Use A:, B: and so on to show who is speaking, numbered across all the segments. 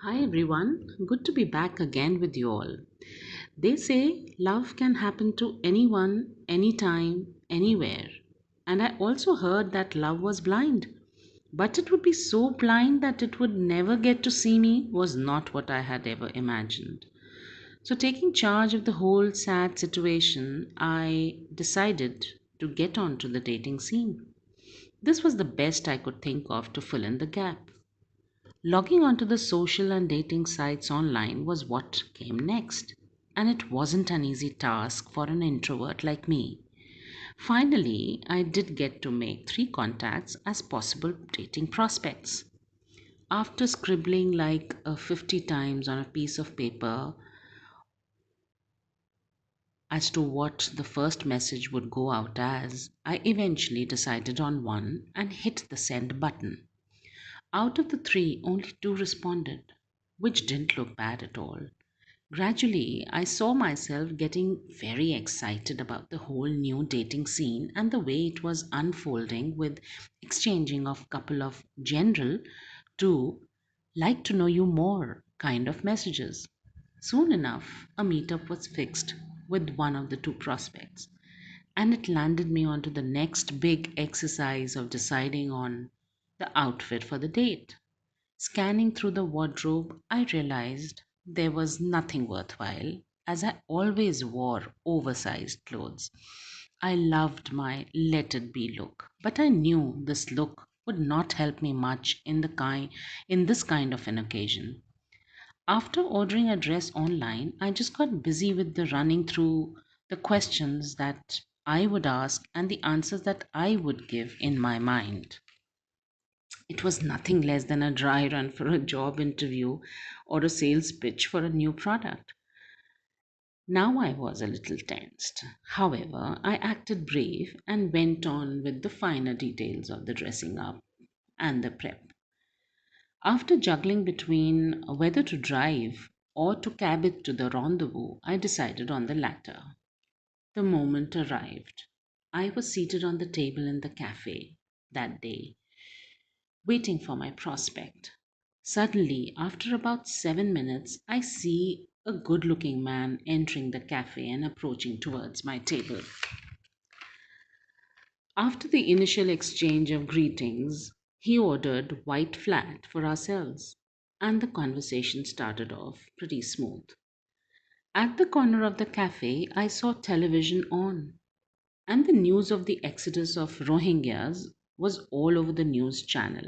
A: Hi everyone, good to be back again with you all. They say love can happen to anyone, anytime, anywhere. And I also heard that love was blind. But it would be so blind that it would never get to see me was not what I had ever imagined. So, taking charge of the whole sad situation, I decided to get onto the dating scene. This was the best I could think of to fill in the gap. Logging onto the social and dating sites online was what came next, and it wasn't an easy task for an introvert like me. Finally, I did get to make three contacts as possible dating prospects. After scribbling like 50 times on a piece of paper as to what the first message would go out as, I eventually decided on one and hit the send button. Out of the three, only two responded, which didn't look bad at all. Gradually, I saw myself getting very excited about the whole new dating scene and the way it was unfolding with exchanging of couple of general to like to know you more kind of messages. Soon enough, a meetup was fixed with one of the two prospects, and it landed me onto the next big exercise of deciding on the outfit for the date. Scanning through the wardrobe, I realized there was nothing worthwhile, as I always wore oversized clothes. I loved my let it be look, but I knew this look would not help me much in this kind of an occasion. After ordering a dress online, I just got busy with the running through the questions that I would ask and the answers that I would give in my mind. It was nothing less than a dry run for a job interview or a sales pitch for a new product. Now I was a little tensed. However, I acted brave and went on with the finer details of the dressing up and the prep. After juggling between whether to drive or to cab it to the rendezvous, I decided on the latter. The moment arrived. I was seated on the table in the cafe that day, waiting for my prospect. Suddenly, after about 7 minutes, I see a good looking man entering the cafe and approaching towards my table. After the initial exchange of greetings, he ordered white flat for ourselves, and the conversation started off pretty smooth. At the corner of the cafe, I saw television on, and the news of the exodus of Rohingyas was all over the news channel.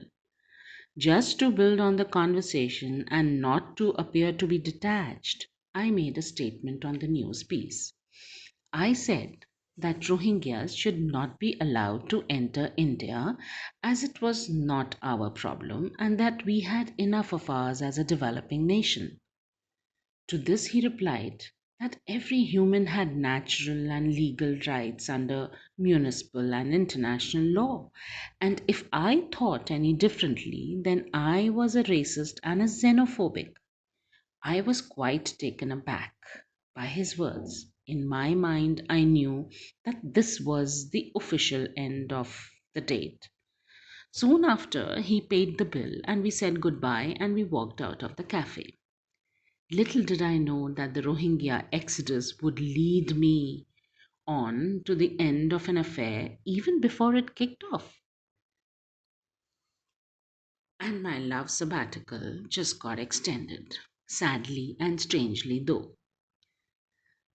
A: Just to build on the conversation and not to appear to be detached, I made a statement on the news piece. I said that Rohingyas should not be allowed to enter India as it was not our problem and that we had enough of ours as a developing nation. To this he replied that every human had natural and legal rights under municipal and international law, and if I thought any differently, then I was a racist and a xenophobic. I was quite taken aback by his words. In my mind, I knew that this was the official end of the date. Soon after, he paid the bill and we said goodbye and we walked out of the cafe. Little did I know that the Rohingya exodus would lead me on to the end of an affair even before it kicked off. And my love sabbatical just got extended, sadly and strangely though.